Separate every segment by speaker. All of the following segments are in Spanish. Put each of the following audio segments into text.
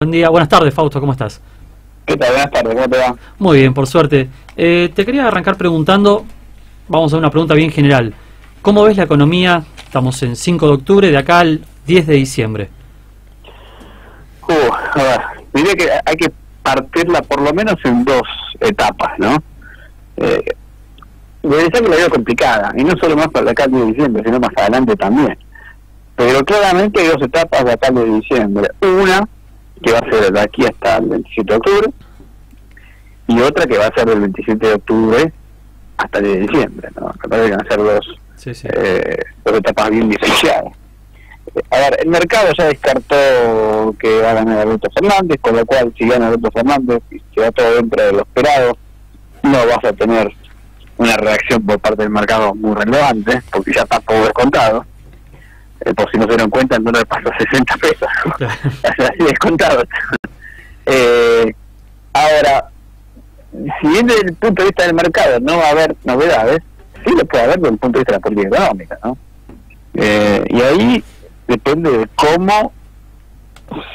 Speaker 1: Buen día, buenas tardes, Fausto, ¿cómo estás?
Speaker 2: ¿Qué tal? Buenas tardes, ¿cómo te va?
Speaker 1: Muy bien, por suerte. Te quería arrancar preguntando, vamos a una pregunta bien general. ¿Cómo ves la economía? Estamos en 5 de octubre, de acá al 10 de diciembre.
Speaker 2: A ver, diría que hay que partirla por lo menos en dos etapas, ¿no? Debe ser que la veo complicada, y no solo más para acá al 10 de diciembre, sino más adelante también. Pero claramente hay dos etapas de acá al 10 de diciembre. Una, que va a ser de aquí hasta el 27 de octubre, y otra que va a ser del 27 de octubre hasta el 10 de diciembre, ¿no? Me parece que van a ser dos etapas bien diferenciadas. A ver, el mercado ya descartó que va a ganar Alberto Fernández, con lo cual si gana Alberto Fernández y se va todo dentro de lo esperado, no vas a tener una reacción por parte del mercado muy relevante, porque ya está todo descontado. Por si no se dieron cuenta, el dólar pasó a 60 pesos, así descontado. Ahora, si bien desde el punto de vista del mercado no va a haber novedades, sí lo puede haber desde el punto de vista de la política económica, ¿no? Y ahí depende de cómo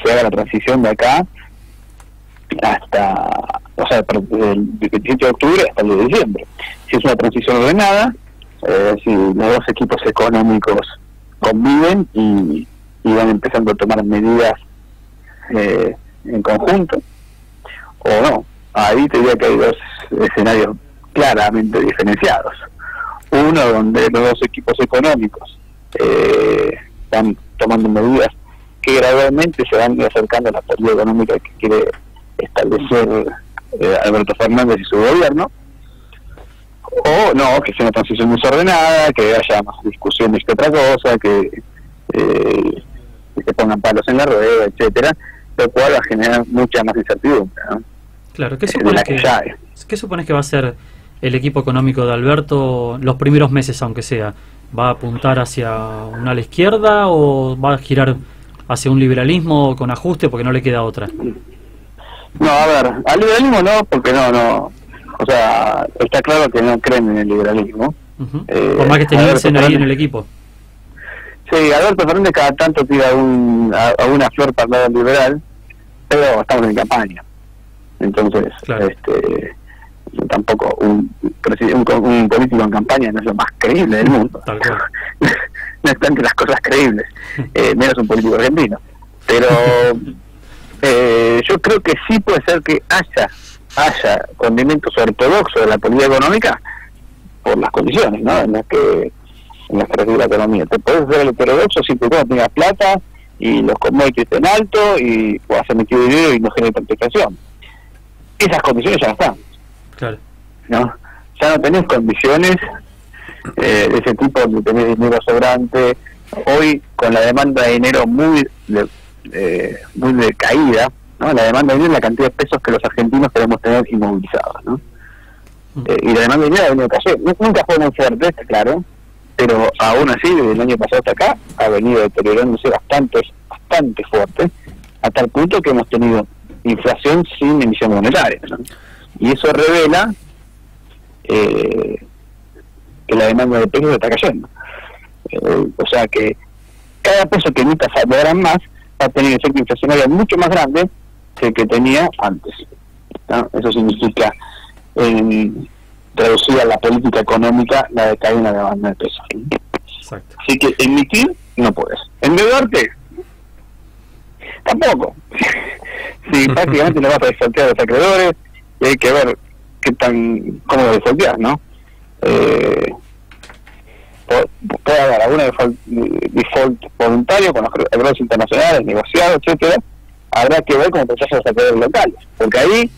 Speaker 2: se haga la transición de acá hasta, o sea, del 27 de octubre hasta el de diciembre. Si es una transición ordenada, si los dos equipos económicos conviven y van empezando a tomar medidas en conjunto, o no. Ahí te diría que hay dos escenarios claramente diferenciados. Uno donde los dos equipos económicos están tomando medidas que gradualmente se van acercando a la política económica que quiere establecer Alberto Fernández y su gobierno, o no, que sea una transición desordenada, que haya más discusiones que otra cosa, que se pongan palos en la rueda, etcétera, lo cual va a generar mucha más incertidumbre, ¿no?
Speaker 1: Claro, ¿qué supones que va a ser el equipo económico de Alberto los primeros meses, aunque sea? ¿Va a apuntar hacia una ala izquierda o va a girar hacia un liberalismo con ajuste porque no le queda otra?
Speaker 2: No, a ver, al liberalismo no, porque no, o sea, está claro que no creen en el liberalismo.
Speaker 1: Por más que estén ahí en el equipo.
Speaker 2: Sí, Alberto Fernández cada tanto tira a una flor para el lado liberal, pero estamos en campaña. Entonces,
Speaker 1: claro,
Speaker 2: tampoco un político en campaña no es lo más creíble del mundo.
Speaker 1: Tal cual.
Speaker 2: No están entre las cosas creíbles, menos un político argentino. Pero yo creo que sí puede ser que haya condimentos ortodoxos de la política económica por las condiciones, ¿no? en las que recibe la economía. Te puedes hacer el heterodoxo siempre y cuando tengas plata y los commodities estén alto y puedas emitir dinero y no genere tanta inflación. Esas condiciones ya no están.
Speaker 1: Claro.
Speaker 2: ¿No? Ya no tenés condiciones de ese tipo, de tener dinero sobrante. Hoy, con la demanda de dinero muy decaída, ¿no? La demanda de dinero es la cantidad de pesos que los argentinos podemos tener inmovilizados, ¿no? Y la demanda de dinero ha venido cayendo. Nunca fue muy fuerte, está claro, pero aún así, desde el año pasado hasta acá, ha venido deteriorándose bastante fuerte, hasta el punto que hemos tenido inflación sin emisión monetaria, ¿no? Y eso revela que la demanda de pesos está cayendo. O sea que cada peso que emita ahora más va a tener un efecto inflacionario mucho más grande que el que tenía antes, ¿no? Eso significa, traducir a la política económica, la decaída en la demanda de pesos.
Speaker 1: Exacto.
Speaker 2: Así que emitir no puedes. Endeudarte tampoco. Sí, prácticamente no vas a defaultear a los acreedores y hay que ver qué tan cómo defaultear, ¿no? Puede haber alguna default voluntario con los acreedores internacionales, negociados, etcétera. Habrá que ver cómo proteger a los acreedores locales, porque ahí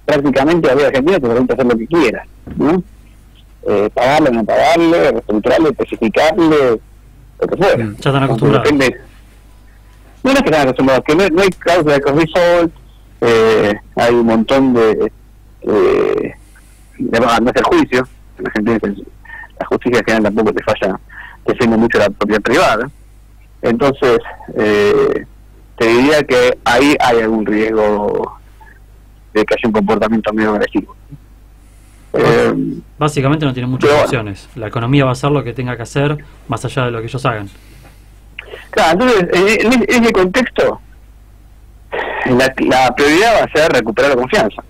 Speaker 2: prácticamente la ley argentina te permite hacer lo que quieras, ¿no? Pagarle, no pagarle, reestructurarle, especificarle, lo que fuera.
Speaker 1: Ya están acostumbrados.
Speaker 2: No es que están acostumbrados, que no hay causa de default, hay un montón de no hacer juicio. En Argentina la justicia general tampoco te falla, defiende mucho la propiedad privada. Entonces, te diría que ahí hay algún riesgo de que haya un comportamiento medio agresivo.
Speaker 1: Básicamente no tiene muchas opciones. La economía va a hacer lo que tenga que hacer, más allá de lo que ellos hagan.
Speaker 2: Claro, entonces, en ese contexto, la prioridad va a ser recuperar la confianza.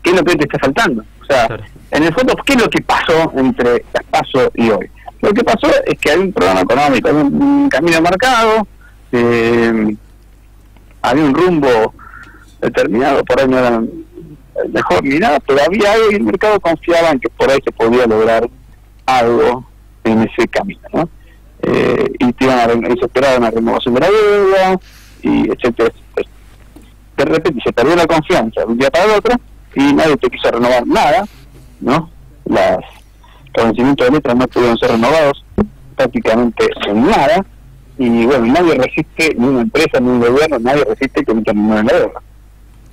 Speaker 2: ¿Qué es lo que te está faltando? O sea, claro. En el fondo, ¿qué es lo que pasó entre las PASO y hoy? Lo que pasó es que hay un programa económico, hay un camino marcado, había un rumbo determinado, por ahí no era el mejor ni nada, pero había algo y el mercado confiaba en que por ahí se podía lograr algo en ese camino, ¿no? Y se esperaba una renovación de la deuda, y etcétera, etcétera. De repente se perdió la confianza de un día para el otro y nadie te quiso renovar nada, ¿no? Los vencimientos de letras no pudieron ser renovados prácticamente en nada, y bueno, nadie resiste, ni una empresa, ni un gobierno, nadie resiste que no termine la deuda.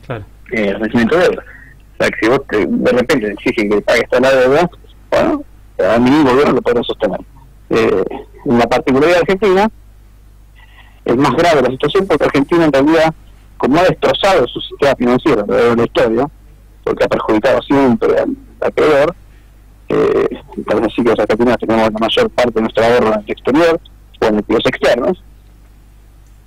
Speaker 2: Claro. El vencimiento de deuda. O sea, que si vos de repente exigen que pagues toda la deuda, bueno, a ningún gobierno lo podrá sostener. En la particularidad de Argentina, es más grave la situación porque Argentina en realidad, como ha destrozado su sistema financiero alrededor de la historia, porque ha perjudicado siempre al acreedor, parece así que los argentinos tenemos la mayor parte de nuestro ahorro en el exterior o en activos externos.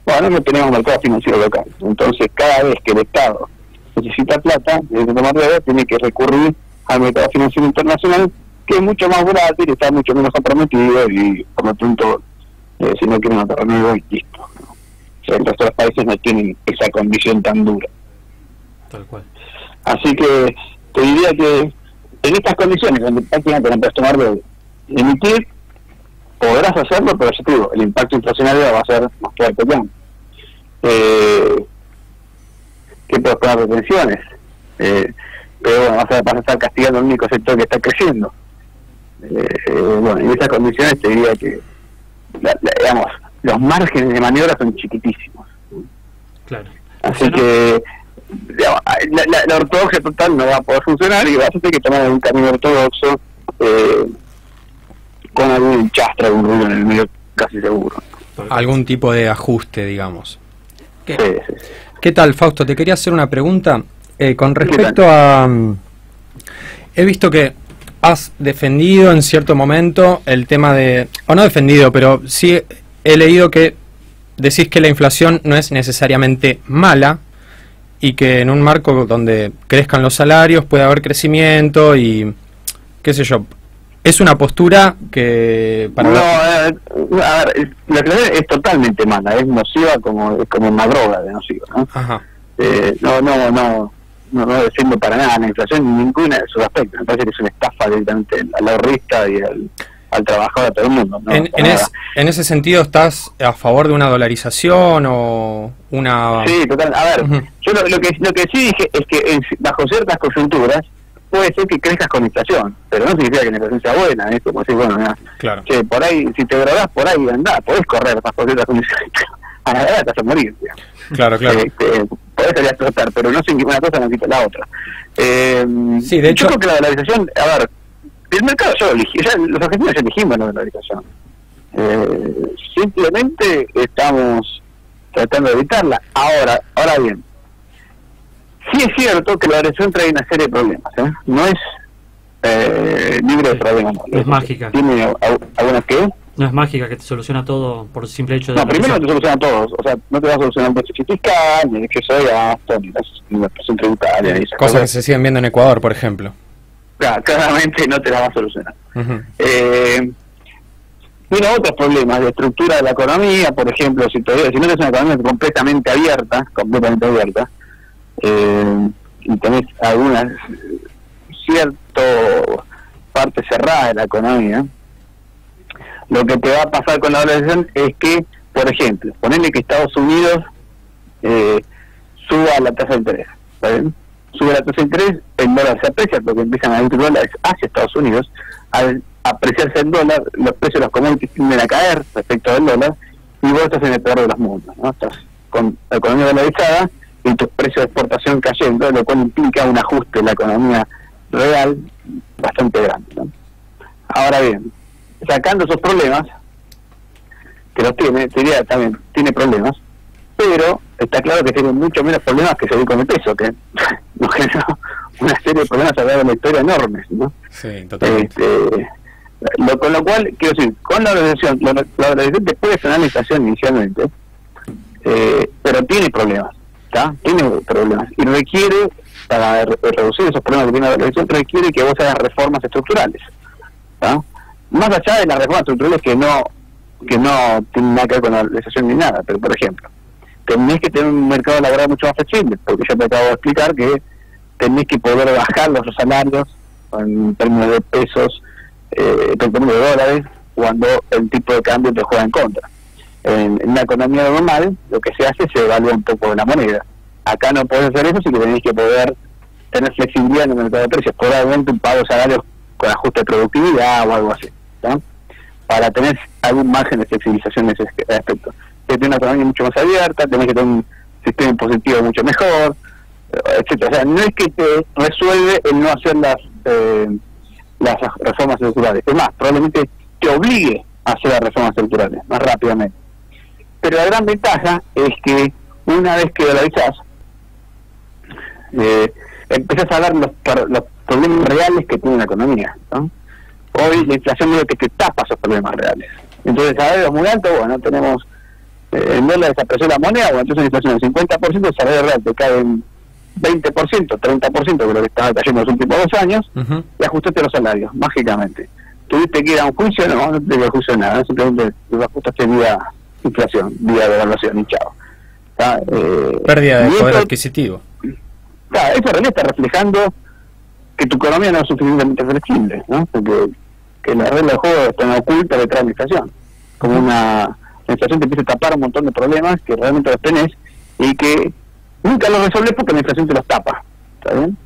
Speaker 2: Bueno, no tenemos mercado financiero local. Entonces, cada vez que el Estado necesita plata, necesita tomar deuda, tiene que recurrir al mercado financiero internacional, que es mucho más volátil, está mucho menos comprometido y, por lo tanto, si no quieren agarrar nuevo, y listo, ¿no? O sea, el resto de los países no tienen esa condición tan dura.
Speaker 1: Tal cual.
Speaker 2: Así que te diría que en estas condiciones, donde prácticamente no puedes tomar deuda, emitir, podrás hacerlo, pero yo te digo, el impacto inflacionario va a ser más fuerte que antes. ¿Qué puedes poner retenciones? Pero bueno, vas a estar castigando al único sector que está creciendo. Bueno, en estas condiciones te diría que digamos, los márgenes de maniobra son chiquitísimos.
Speaker 1: Claro.
Speaker 2: Así que digamos, la ortodoxia total no va a poder funcionar y vas a tener que tomar un camino ortodoxo con algún chastre, algún ruido en el medio, casi seguro.
Speaker 3: Algún tipo de ajuste, digamos.
Speaker 2: Sí.
Speaker 3: ¿Qué tal, Fausto? Te quería hacer una pregunta con respecto a... he visto que has defendido en cierto momento el tema de... o no defendido, pero sí he leído que decís que la inflación no es necesariamente mala y que en un marco donde crezcan los salarios puede haber crecimiento y qué sé yo. Es una postura que...
Speaker 2: para a ver, la inflación es totalmente mala, es nociva como una droga de nociva, ¿no? Ajá. No defiendo para nada la inflación en ninguna de sus aspectos. Me parece que es una estafa directamente al ahorrista y al trabajador de todo el mundo, ¿no?
Speaker 3: En ese sentido, ¿estás a favor de una dolarización o una...?
Speaker 2: Sí, total. A ver, yo lo que sí dije es que bajo ciertas coyunturas puede ser que crezcas con inflación, pero no significa que la inflación sea buena. Es como decir, bueno, mira,
Speaker 3: claro.
Speaker 2: Che, por ahí, si te drogás, por ahí andás, podés correr bajo ciertas condiciones. A la verdad te vas a morir, digamos.
Speaker 3: Claro.
Speaker 2: Podés salir a explotar, pero no sin que una cosa no quita la otra.
Speaker 3: Sí, de hecho...
Speaker 2: Yo creo que la dolarización, a ver, el mercado ya lo eligió, los argentinos ya elegimos la dolarización. Simplemente estamos tratando de evitarla. Ahora bien, sí es cierto que la dolarización trae una serie de problemas, no es libre de problemas.
Speaker 1: No es mágica.
Speaker 2: ¿Tiene algunas que?
Speaker 1: No es mágica que te soluciona todo por el simple hecho de...
Speaker 2: No, primero no te soluciona todo, o sea, no te va a solucionar el déficit fiscal, ni el exceso de gasto, ni la presión tributaria,
Speaker 3: cosas que se siguen viendo en Ecuador, por ejemplo.
Speaker 2: Claro, claramente no te la va a solucionar. Tiene otros problemas de estructura de la economía, por ejemplo, si no tienes una economía completamente abierta, y tenés alguna cierta parte cerrada de la economía, lo que te va a pasar con la dolarización es que, por ejemplo, ponerle que Estados Unidos suba la tasa de interés, ¿saben? Sube la tasa de interés, el dólar se aprecia porque empiezan a ir dólares hacia Estados Unidos. Al apreciarse el dólar, los precios de los commodities tienden a caer respecto del dólar y vos estás en el peor de los mundos, ¿no? Estás con la economía dolarizada y tus precios de exportación cayendo, lo cual implica un ajuste de la economía real bastante grande, ¿no? Ahora bien, sacando esos problemas, que los tiene, diría también, tiene problemas, pero está claro que tiene mucho menos problemas que seguir con el peso, que nos generó una serie de problemas a lo largo de la historia enormes, ¿no?
Speaker 3: Sí, totalmente.
Speaker 2: Con lo cual, quiero decir, con la dolarización, la dolarización te puede frenar la inflación inicialmente, pero tiene problemas. tiene problemas y requiere, para reducir esos problemas que tiene la dolarización, requiere que vos hagas reformas estructurales, ¿tá? Más allá de las reformas estructurales que no tienen nada que ver con la dolarización ni nada, pero por ejemplo, tenés que tener un mercado laboral mucho más flexible, porque yo te acabo de explicar que tenés que poder bajar los salarios en términos de pesos, en términos de dólares, cuando el tipo de cambio te juega en contra. En una economía normal, lo que se hace es se evalúa un poco la moneda. Acá no podés hacer eso, sí que tenés que poder tener flexibilidad en el mercado de precios, probablemente un pago de salarios con ajuste de productividad o algo así, ¿no? Para tener algún margen de flexibilización en ese aspecto. Tenés que tener una economía mucho más abierta, tenés que tener un sistema impositivo mucho mejor, etcétera. O sea, no es que te resuelve el no hacer las reformas estructurales. Es más, probablemente te obligue a hacer las reformas estructurales más rápidamente. Pero la gran ventaja es que una vez que dolarizás, empezás a ver los problemas reales que tiene la economía, ¿no? Hoy la inflación medio que te tapa esos problemas reales. Entonces, salarios muy altos, bueno, tenemos en dólares desapareció la moneda, bueno, entonces la inflación del 50%, el salario real te cae en 20%, 30% de lo que estaba cayendo en los últimos 2 años, y ajustaste los salarios, mágicamente. Tuviste que ir a un juicio, no te dio juicio nada, simplemente lo ajustaste vía inflación, vía devaluación, y chao.
Speaker 3: Pérdida de poder adquisitivo.
Speaker 2: Claro, eso en realidad está reflejando que tu economía no es suficientemente flexible, ¿no? Porque que la regla del juego está oculta detrás de la inflación. Como la inflación te empieza a tapar un montón de problemas que realmente los tenés y que nunca los resolves porque la inflación te los tapa. ¿Está bien?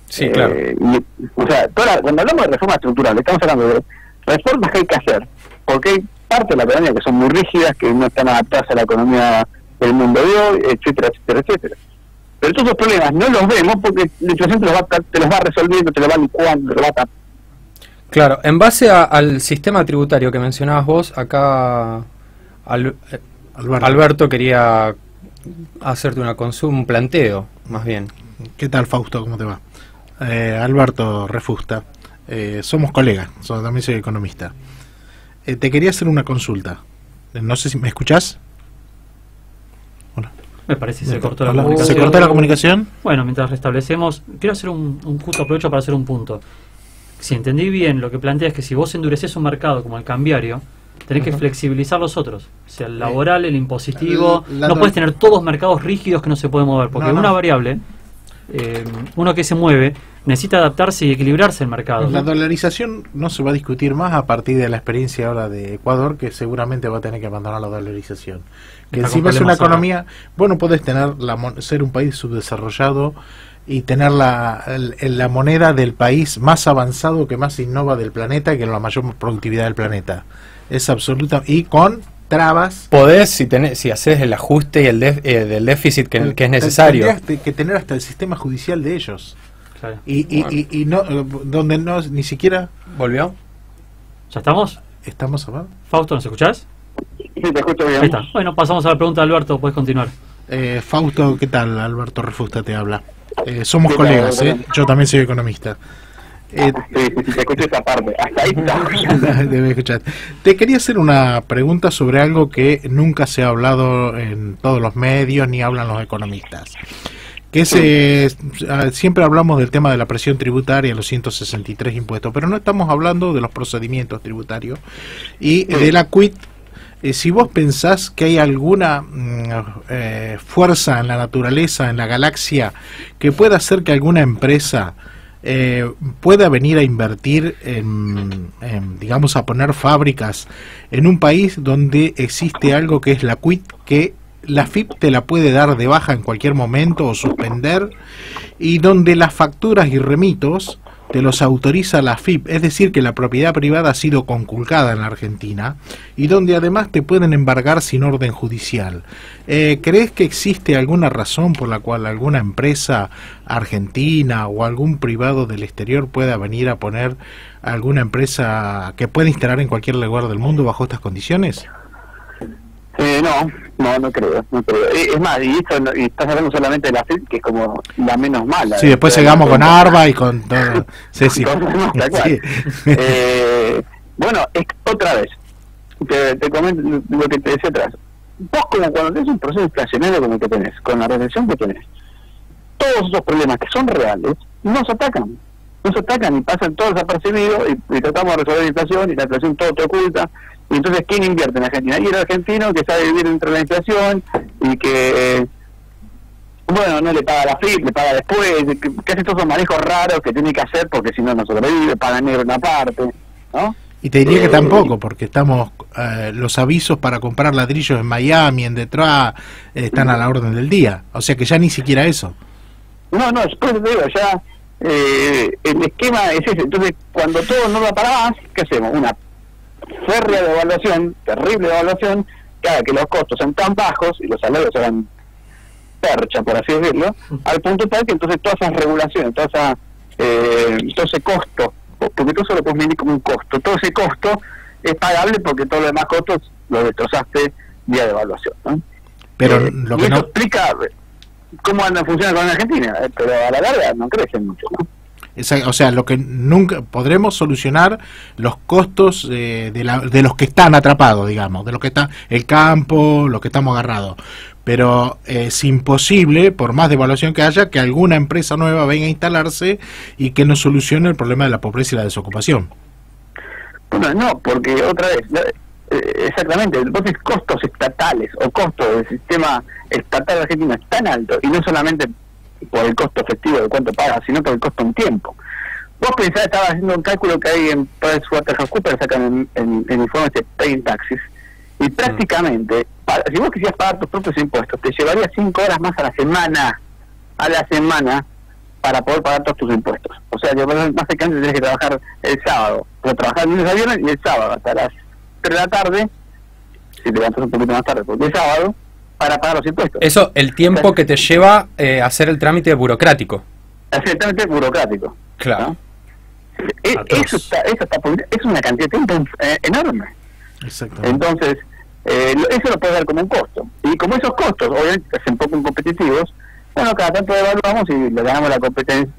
Speaker 3: Sí, claro.
Speaker 2: O sea, cuando hablamos de reformas estructurales, estamos hablando de reformas que hay que hacer, porque hay partes de la economía que son muy rígidas, que no están adaptadas a la economía del mundo de hoy, etcétera, etcétera, etcétera. Pero todos esos problemas no los vemos porque la inflación te los va resolviendo, te los va licuando, te los va tapando.
Speaker 3: Claro, en base al sistema tributario que mencionabas vos, acá Alberto quería hacerte un planteo, más bien.
Speaker 4: ¿Qué tal, Fausto? ¿Cómo te va? Alberto Refusta. Somos colegas, también soy economista. Te quería hacer una consulta. No sé si me escuchás. Hola.
Speaker 1: Me parece que se cortó la comunicación.
Speaker 4: ¿Se cortó la comunicación?
Speaker 1: Bueno, mientras restablecemos, quiero hacer justo aprovecho para hacer un punto. Si entendí bien, lo que plantea es que si vos endureces un mercado como el cambiario, tenés que flexibilizar los otros. O sea, el laboral, el impositivo. No puedes tener todos mercados rígidos que no se pueden mover, porque una variable, uno que se mueve, necesita adaptarse y equilibrarse el mercado.
Speaker 4: La dolarización no se va a discutir más a partir de la experiencia ahora de Ecuador, que seguramente va a tener que abandonar la dolarización. Que encima es una economía, bueno, podés tener ser un país subdesarrollado y tener la moneda del país más avanzado, que más innova del planeta, que la mayor productividad del planeta. Es absoluta, y con trabas.
Speaker 3: Podés, si haces el ajuste y el del déficit que es necesario.
Speaker 4: Tendrías que tener hasta el sistema judicial de ellos. Claro. Y no, donde no, ni siquiera...
Speaker 3: ¿Volvió?
Speaker 1: ¿Ya estamos?
Speaker 4: ¿Estamos hablando?
Speaker 1: Fausto, ¿nos escuchás?
Speaker 2: Sí, te escucho bien.
Speaker 1: Ahí está. Bueno, pasamos a la pregunta de Alberto, puedes continuar.
Speaker 4: Fausto, ¿qué tal? Alberto Refusta te habla. Somos colegas, yo también soy economista.
Speaker 2: Sí, te escuché esa parte, hasta ahí está.
Speaker 4: Debe escuchar. Te quería hacer una pregunta sobre algo que nunca se ha hablado en todos los medios, ni hablan los economistas. Que siempre hablamos del tema de la presión tributaria, los 163 impuestos, pero no estamos hablando de los procedimientos tributarios y de la quit. Si vos pensás que hay alguna fuerza en la naturaleza, en la galaxia, que pueda hacer que alguna empresa pueda venir a invertir digamos, a poner fábricas en un país donde existe algo que es la quit, que la FIP te la puede dar de baja en cualquier momento o suspender, y donde las facturas y remitos te los autoriza la FIP, es decir, que la propiedad privada ha sido conculcada en la Argentina, y donde además te pueden embargar sin orden judicial. ¿Crees que existe alguna razón por la cual alguna empresa argentina o algún privado del exterior pueda venir a poner alguna empresa que pueda instalar en cualquier lugar del mundo bajo estas condiciones?
Speaker 2: No creo. Es más, y estás hablando solamente de la FIP, que es como la menos mala.
Speaker 4: Sí, después llegamos con ARBA y con todo. Sí.
Speaker 2: Bueno, otra vez, te comento lo que te decía atrás. vos como cuando tenés un proceso inflacionario como el que tenés, con la recesión que tenés, todos esos problemas que son reales, no se atacan y pasan todos desapercibidos y tratamos de resolver la inflación y la inflación todo te oculta. Y entonces, ¿quién invierte en Argentina? Y el argentino que sabe vivir entre la inflación y que, bueno, no le paga la FIP, le paga después, que hace todos esos manejos raros que tiene que hacer porque si no, no sobrevive, paga negro una parte, ¿no?
Speaker 4: Y te diría que tampoco, porque estamos los avisos para comprar ladrillos en Miami, en Detroit, están a la orden del día. O sea que ya ni siquiera eso.
Speaker 2: No, después te digo, ya el esquema es ese. Entonces, cuando todo no da para más, ¿qué hacemos? Una férrea devaluación, terrible devaluación, que haga que los costos sean tan bajos y los salarios se hagan percha, por así decirlo, al punto tal que entonces todas esas regulaciones, todo ese costo, porque tú solo puedes medir como un costo, todo ese costo es pagable porque todos los demás costos los destrozaste vía devaluación, ¿no?
Speaker 4: Pero lo que
Speaker 2: y eso
Speaker 4: no
Speaker 2: explica cómo funciona con Argentina, pero a la larga no crecen mucho, ¿no?
Speaker 4: O sea, lo que nunca podremos solucionar los costos de los que están atrapados, digamos, de los que está el campo, los que estamos agarrados. Pero es imposible, por más devaluación que haya, que alguna empresa nueva venga a instalarse y que nos solucione el problema de la pobreza y la desocupación.
Speaker 2: Bueno, no, porque otra vez, exactamente, entonces costos estatales o costos del sistema estatal de Argentina es tan alto, y no solamente por el costo efectivo de cuánto paga, sino por el costo en tiempo. Vos pensás, estaba haciendo un cálculo que hay en PricewaterhouseCoopers, sacan en informes de Paying Taxes, y prácticamente, si vos quisieras pagar tus propios impuestos, te llevaría 5 horas más a la semana, para poder pagar todos tus impuestos. O sea, básicamente tenés que trabajar el sábado, pero trabajar el lunes a viernes y el sábado hasta las 3 de la tarde, si te levantas un poquito más tarde, porque es sábado, para pagar los impuestos.
Speaker 3: Eso, el tiempo que te lleva hacer el trámite burocrático.
Speaker 2: Hacer el trámite burocrático.
Speaker 3: Claro.
Speaker 2: ¿No? Eso es una cantidad de tiempo enorme.
Speaker 4: Exactamente.
Speaker 2: Entonces, eso lo puedes dar como un costo. Y como esos costos, obviamente, hacen poco competitivos, bueno, cada tanto evaluamos y le ganamos la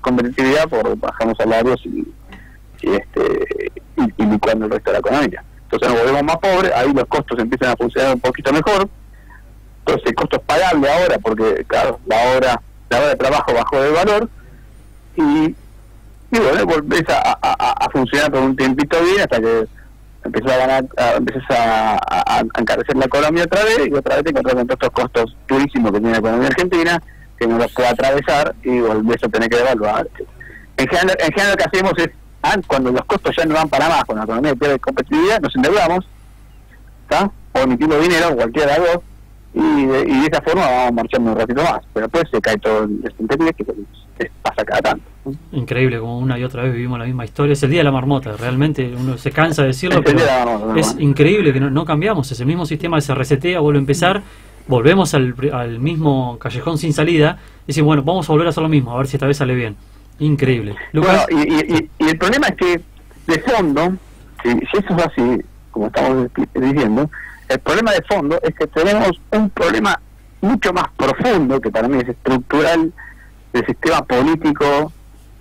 Speaker 2: competitividad por bajamos salarios y licuando el resto de la economía. Entonces nos volvemos más pobres, ahí los costos empiezan a funcionar un poquito mejor. Entonces el costo es pagable ahora, porque claro, la hora de trabajo bajó de valor, y bueno, volvés a funcionar por un tiempito bien hasta que empiezas a encarecer la economía otra vez, y otra vez te encontrás con todos estos costos durísimos que tiene la economía argentina, que no los puede atravesar y volvés a tener que devaluar. En general lo que hacemos es, cuando los costos ya no van para más, cuando la economía pierde competitividad, nos endeudamos, ¿está? O emitimos dinero, cualquiera de las dos, y de esa forma vamos marchando un ratito más, pero después se cae todo el interés, que pasa cada tanto.
Speaker 1: Increíble, como una y otra vez vivimos la misma historia. Es el día de la marmota, realmente uno se cansa de decirlo, pero es increíble que no cambiamos. Es el mismo sistema que se resetea, vuelve a empezar, volvemos al mismo callejón sin salida, y decimos, bueno, vamos a volver a hacer lo mismo, a ver si esta vez sale bien. Increíble.
Speaker 2: Lucas. Bueno, y el problema es que, de fondo, si eso es así, como estamos diciendo, el problema de fondo es que tenemos un problema mucho más profundo, que para mí es estructural, del sistema político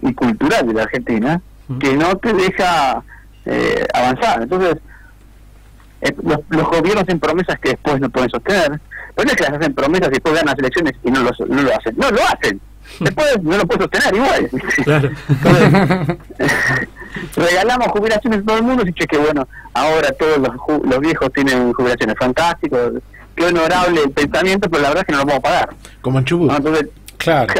Speaker 2: y cultural de la Argentina, que no te deja avanzar. Entonces, los gobiernos hacen promesas que después no pueden sostener, pero no es que las hacen promesas y después ganan las elecciones y no lo hacen. No, lo hacen. Después no lo pueden sostener igual.
Speaker 1: Claro.
Speaker 2: Entonces, regalamos jubilaciones a todo el mundo, y que bueno, ahora todos los viejos tienen jubilaciones, fantásticos, qué honorable el pensamiento, pero la verdad es que no lo podemos pagar.
Speaker 4: Como en Chubut.
Speaker 2: ¿No? Entonces,
Speaker 3: claro.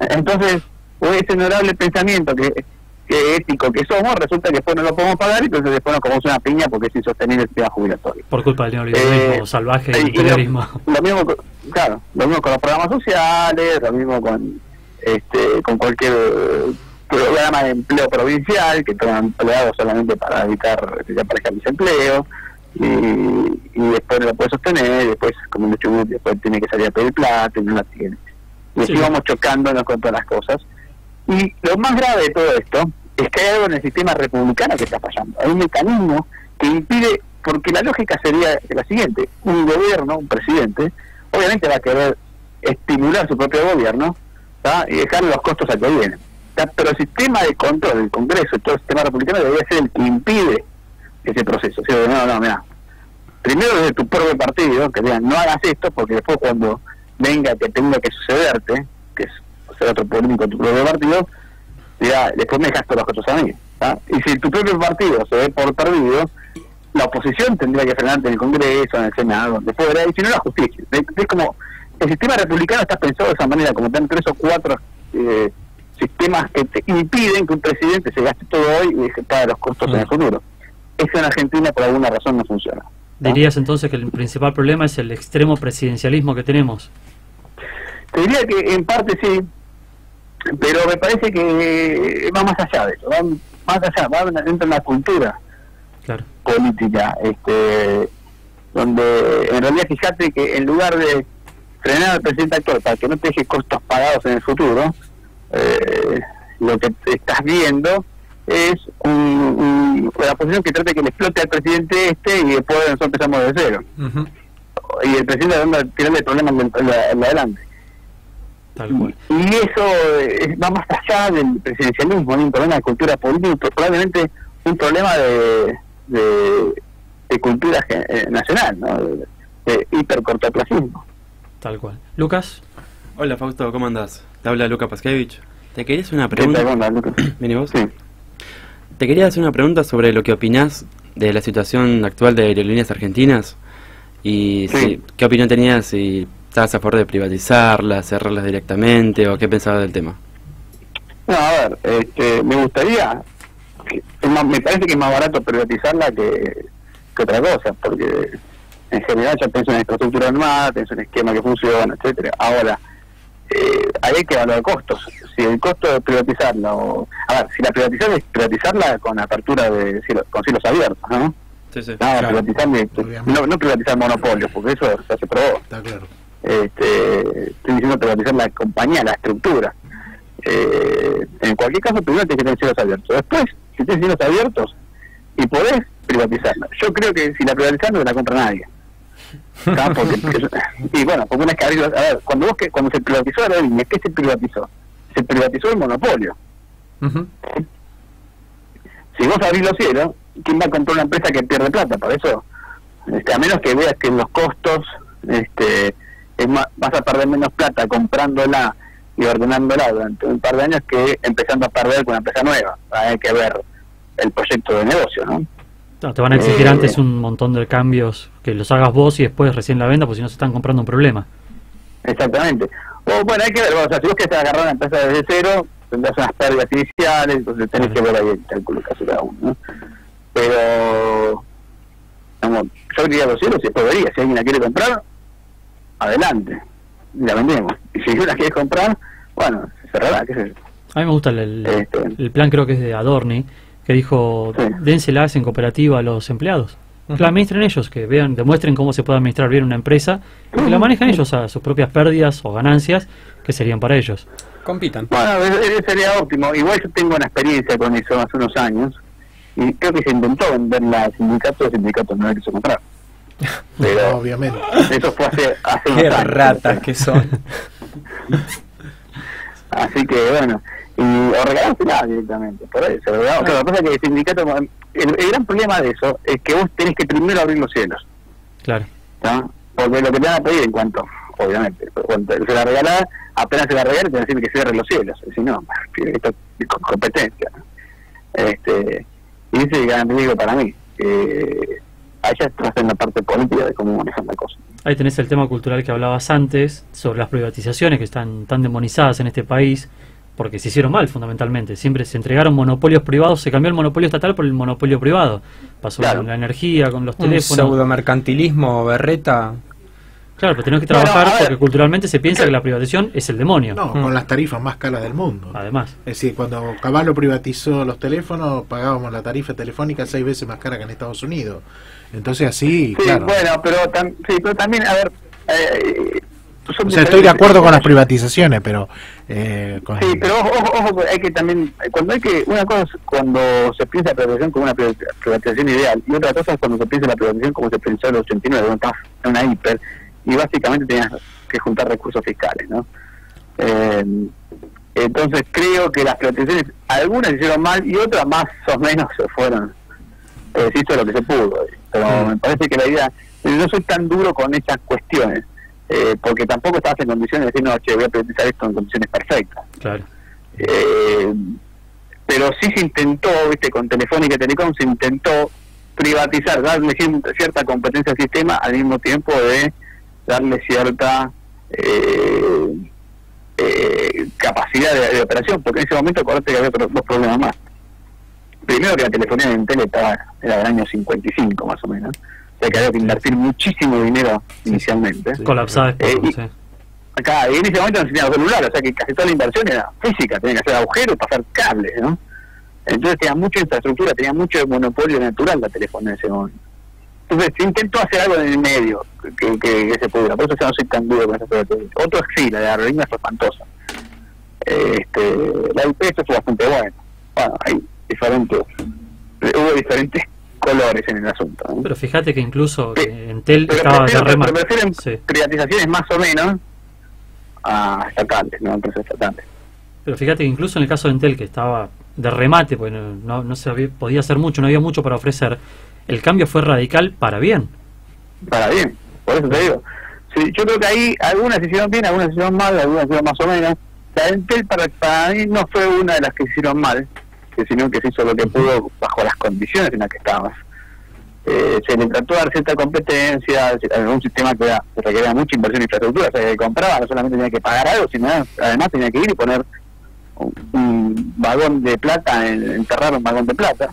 Speaker 2: Entonces, ese honorable pensamiento que ético que somos, resulta que después no lo podemos pagar, y entonces después nos comemos una piña porque es insostenible el sistema jubilatorio.
Speaker 1: Por culpa del neoliberalismo salvaje y imperialismo.
Speaker 2: Lo mismo con los programas sociales, lo mismo con cualquier programa de empleo provincial que toma empleados solamente para evitar que aparezca el desempleo, y después no lo puede sostener, y después, como en Chubut, después tiene que salir a pedir plata y no la tiene. Y así vamos chocándonos con todas las cosas. Y lo más grave de todo esto es que hay algo en el sistema republicano que está fallando. Hay un mecanismo que impide, porque la lógica sería la siguiente: un gobierno, un presidente, obviamente va a querer estimular su propio gobierno, ¿tá? Y dejar los costos a que vienen, ¿tá? Pero el sistema de control del Congreso y todo el sistema republicano debería ser el que impide ese proceso. O sea, no, mira, primero desde tu propio partido, que digan, no hagas esto, porque después cuando venga que tenga que sucederte, que es ser otro político de tu propio partido, dirá, después me dejas todas las cosas a mí. ¿Ah? Y si tu propio partido se ve por perdido, la oposición tendría que frenarte en el Congreso, en el Senado, donde fuera, y si no la justicia. Es como, el sistema republicano está pensado de esa manera, como están 3 o 4 sistemas que te impiden que un presidente se gaste todo hoy y se pague los costos en el futuro. Eso en Argentina por alguna razón no funciona.
Speaker 1: ¿Dirías entonces que el principal problema es el extremo presidencialismo que tenemos?
Speaker 2: Te diría que en parte sí, pero me parece que va más allá de eso, va más allá, va dentro de la cultura política, donde en realidad fíjate que en lugar de frenar al presidente actual para que no te deje costos pagados en el futuro, lo que estás viendo es una posición que trata de que le explote al presidente y después nosotros empezamos de cero. Y el presidente anda a tirarle problemas en adelante. Y eso va más allá del presidencialismo, hay un problema de cultura política, probablemente un problema de cultura nacional, ¿no? de hipercortoplacismo.
Speaker 1: Tal cual. Lucas.
Speaker 5: Hola Fausto, ¿cómo andás? Te habla Luca Paskevich. Te quería hacer una pregunta.
Speaker 2: ¿Qué tal, Lucas?
Speaker 5: ¿Viene vos?
Speaker 2: Sí.
Speaker 5: Te quería hacer una pregunta sobre lo que opinás de la situación actual de Aerolíneas Argentinas y
Speaker 2: Sí.
Speaker 5: qué opinión tenías, si estabas a favor de privatizarlas, cerrarlas directamente o qué pensabas del tema.
Speaker 2: No, a ver, me gustaría, me parece que es más barato privatizarla que otra cosa, porque en general ya pienso en infraestructura armada, pienso en esquema que funciona, etcétera. Ahora, ahí hay que evaluar costos. Si el costo de privatizarla, si la privatización es privatizarla con apertura con cielos abiertos, ¿no?
Speaker 5: Sí, sí.
Speaker 2: Nada, privatizar, no privatizar monopolios, porque eso ya se probó.
Speaker 4: Está claro.
Speaker 2: Estoy diciendo privatizar la compañía, la estructura. En cualquier caso, primero tienes que tener cielos abiertos. Después, si tienes cielos abiertos y podés privatizarla. Yo creo que si la privatizás no la compra nadie. Y bueno, porque una vez que abrirlo, a ver, cuando se privatizó Aerolíneas, ¿qué se privatizó? Se privatizó el monopolio. Si vos abrís los cielos, ¿quién va a comprar una empresa que pierde plata? Por eso, a menos que veas que en los costos vas a perder menos plata comprándola y ordenándola durante un par de años que empezando a perder con una empresa nueva. Hay que ver el proyecto de negocio, ¿no?
Speaker 1: No, te van a exigir antes un montón de cambios que los hagas vos y después recién la venda, porque si no se están comprando un problema.
Speaker 2: Exactamente. O bueno, hay que ver, o sea, si vos querés agarrar una empresa desde cero, tendrás unas pérdidas iniciales, entonces tenés que ver ahí el cálculo que hace cada uno, ¿no? Pero yo diría los cielos y después vería, si alguien la quiere comprar, adelante, la vendemos. Y si no la quieres comprar, bueno, se cerrará, qué sé yo.
Speaker 1: A mí me gusta el plan, creo que es de Adorni, que dijo, dénselas en cooperativa a los empleados. Que la administren ellos, que demuestren cómo se puede administrar bien una empresa, y que la manejan ellos a sus propias pérdidas o ganancias, que serían para ellos.
Speaker 3: Compitan.
Speaker 2: Bueno, sería óptimo. Igual yo tengo una experiencia con eso hace unos años, y creo que se intentó venderla al sindicato, el sindicato no la quiso comprar. Pero
Speaker 4: obviamente.
Speaker 2: Eso fue hace unos
Speaker 3: Qué
Speaker 2: años.
Speaker 3: ratas que son.
Speaker 2: Así que bueno, o regalársela directamente, por eso. Claro, lo que pasa es que el sindicato, el gran problema de eso es que vos tenés que primero abrir los cielos.
Speaker 1: Claro.
Speaker 2: ¿No? Porque lo que te van a pedir en cuanto, obviamente, cuando se la regalás, apenas se la regala, te van a decir que cierre los cielos. Si no, esto es competencia. Y ese es el gran peligro para mí. Allá estás en la parte política de cómo manejar la cosa.
Speaker 1: Ahí tenés el tema cultural que hablabas antes, sobre las privatizaciones que están tan demonizadas en este país, porque se hicieron mal fundamentalmente. Siempre se entregaron monopolios privados, se cambió el monopolio estatal por el monopolio privado. Pasó con la energía, con los teléfonos.
Speaker 3: Un pseudomercantilismo, berreta.
Speaker 1: Claro, pero tenemos que trabajar porque culturalmente se piensa que la privatización es el demonio.
Speaker 4: No, con las tarifas más caras del mundo.
Speaker 1: Además.
Speaker 4: Es decir, cuando Caballo privatizó los teléfonos, pagábamos la tarifa telefónica 6 veces más cara que en Estados Unidos. Entonces así,
Speaker 2: sí,
Speaker 4: claro.
Speaker 2: Bueno, pero también, a ver...
Speaker 4: o sea, estoy de acuerdo con las privatizaciones, pero...
Speaker 2: Sí, pero ojo, hay que también... Una cosa es cuando se piensa la privatización como una privatización ideal, y otra cosa es cuando se piensa la privatización como se pensó en el 89, cuando estabas en una hiper, y básicamente tenías que juntar recursos fiscales, ¿no? Entonces creo que las privatizaciones, algunas se hicieron mal y otras más o menos se fueron. Se hizo lo que se pudo, pero me parece que la idea, no soy tan duro con esas cuestiones, porque tampoco estabas en condiciones de decir, no, che, voy a privatizar esto en condiciones perfectas.
Speaker 1: Claro.
Speaker 2: Pero sí se intentó, viste, con Telefónica y Telecom se intentó privatizar, darle cierta competencia al sistema al mismo tiempo de darle cierta capacidad de operación, porque en ese momento acordate que había dos problemas más. Primero, que la telefonía de Entel era del año 55 más o menos, o sea que había que invertir muchísimo dinero inicialmente.
Speaker 1: Colapsada
Speaker 2: y en ese momento no existía celular, o sea que casi toda la inversión era física, tenía que hacer agujeros, pasar cables, ¿no? Entonces tenía mucha infraestructura, tenía mucho monopolio natural la telefonía en ese momento. Entonces se intentó hacer algo en el medio que se pudiera, por eso yo no soy tan duro con esa telefonía. Otro sí, la de Aerolíneas fue espantosa. La UPS fue bastante buena. Bueno, hay hubo diferentes colores en el asunto, ¿no?
Speaker 1: Pero fíjate que incluso Entel estaba de remate.
Speaker 2: Pero prefieren privatizaciones más o menos a estatales, ¿no? Empresas estatales.
Speaker 1: Pero fíjate que incluso en el caso de Entel, que estaba de remate, pues no se podía hacer mucho, no había mucho para ofrecer, el cambio fue radical para bien.
Speaker 2: Para bien, por eso te digo. Sí, yo creo que ahí algunas se hicieron bien, algunas se hicieron mal, algunas se hicieron más o menos. La Entel para mí no fue una de las que hicieron mal, sino que se hizo lo que pudo bajo las condiciones en las que estabas. Se le trató de dar cierta competencia, un sistema que requería mucha inversión en infraestructura, o sea, que compraba, no solamente tenía que pagar algo, sino además tenía que ir y poner un vagón de plata, enterrar un vagón de plata.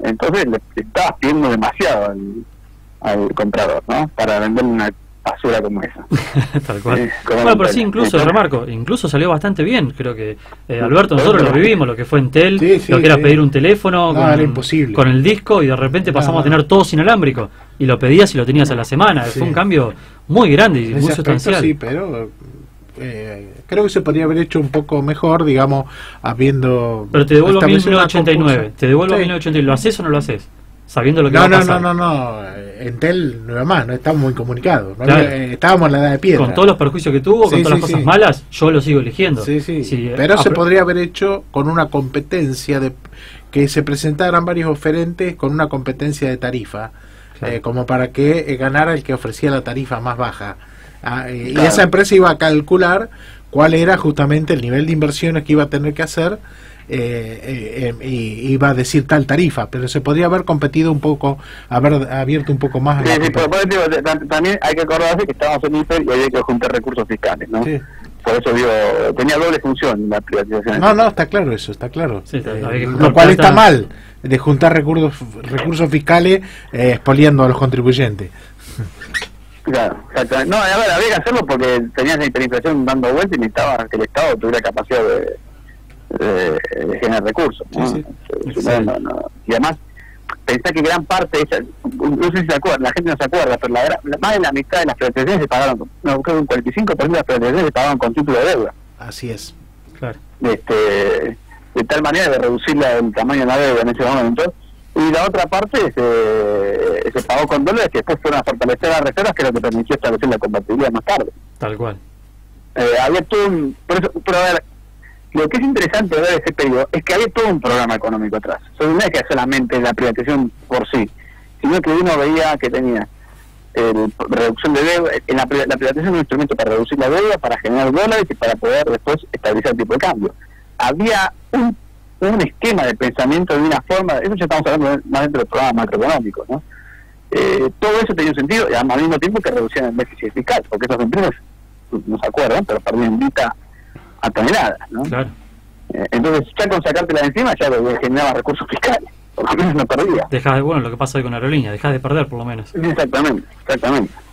Speaker 2: Entonces le estabas pidiendo demasiado al comprador, ¿no? Para vender una basura como esa.
Speaker 1: Tal cual. Bueno, pero sí, incluso, remarco, incluso salió bastante bien. Creo que Alberto, nosotros lo vivimos, lo que fue Entel, lo que era pedir un teléfono con el disco, y de repente pasamos a tener todo sin inalámbrico, y lo pedías y lo tenías a la semana. Fue un cambio muy grande y muy sustancial.
Speaker 4: Sí, pero creo que se podría haber hecho un poco mejor, digamos, habiendo...
Speaker 1: Pero te devuelvo a 1989, te devuelvo a 1989, ¿lo haces o no lo haces? Sabiendo lo que va a pasar.
Speaker 4: No, Entel no más, no estamos muy comunicados, ¿no? Claro. Estábamos en la edad de piedra.
Speaker 1: Con todos los perjuicios que tuvo, con todas las cosas malas, yo lo sigo eligiendo.
Speaker 4: Pero se podría haber hecho con una competencia, que se presentaran varios oferentes con una competencia de tarifa, como para que ganara el que ofrecía la tarifa más baja. Y esa empresa iba a calcular cuál era justamente el nivel de inversiones que iba a tener que hacer, y iba a decir tal tarifa, pero se podría haber competido un poco, haber abierto un poco más.
Speaker 2: También hay que acordarse que estábamos en IFE y había que juntar recursos fiscales, ¿no? Sí. Por eso tenía doble función la privatización.
Speaker 4: No, está claro eso, está claro. Sí, lo cual está mal, de juntar recursos fiscales expoliando a los contribuyentes.
Speaker 2: Claro, exactamente. No, a ver, había que hacerlo porque tenías la hiperinflación dando vuelta y necesitaba que el Estado tuviera capacidad de generar recursos, ¿no? No. Y además, pensá que gran parte, no sé si se acuerdan, la gente no se acuerda, pero más de la mitad de las privatizaciones se pagaron, creo que un 45% de las privatizaciones se pagaron con título de deuda.
Speaker 4: Así es.
Speaker 1: Claro.
Speaker 2: De tal manera de reducir el tamaño de la deuda en ese momento. Y la otra parte se pagó con dólares que después fueron a fortalecer las reservas, que es lo que permitió establecer la compatibilidad más tarde.
Speaker 1: Tal cual.
Speaker 2: Había todo pero a ver, lo que es interesante de ver ese periodo es que había todo un programa económico atrás. No es que solamente la privatización por sí, sino que uno veía que tenía reducción de deuda. La privatización es un instrumento para reducir la deuda, para generar dólares y para poder después estabilizar el tipo de cambio. Había un esquema de pensamiento de una forma, eso ya estamos hablando más dentro del programa macroeconómico, ¿no? Todo eso tenía un sentido, y al mismo tiempo que reducían el déficit fiscal, porque esas empresas no se acuerdan, pero perdían guita a toneladas, ¿no?
Speaker 1: Claro.
Speaker 2: Entonces, ya con sacártela de encima, ya generaba recursos fiscales, por lo menos no perdía.
Speaker 1: Lo que pasa hoy con Aerolínea, dejás de perder por lo menos.
Speaker 2: Exactamente.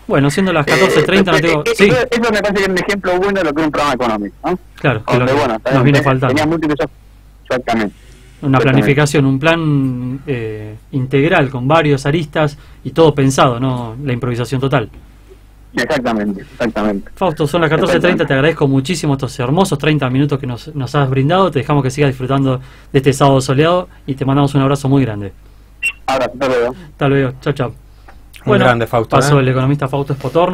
Speaker 1: Bueno, siendo las 14:30, no tengo...
Speaker 2: Sí. Eso me parece que es un ejemplo bueno de lo que es un programa económico, ¿no?
Speaker 1: Claro, que nos viene faltando.
Speaker 2: Tenía múltiples... Exactamente.
Speaker 1: Una planificación, un plan integral con varios aristas y todo pensado, no la improvisación total.
Speaker 2: Exactamente.
Speaker 1: Fausto, son las 14:30, te agradezco muchísimo estos hermosos 30 minutos que nos has brindado, te dejamos que sigas disfrutando de este sábado soleado y te mandamos un abrazo muy grande.
Speaker 2: Abrazo, hasta luego.
Speaker 1: Hasta luego, chao.
Speaker 3: Muy grande, Fausto.
Speaker 1: Pasó el economista Fausto Espotorno.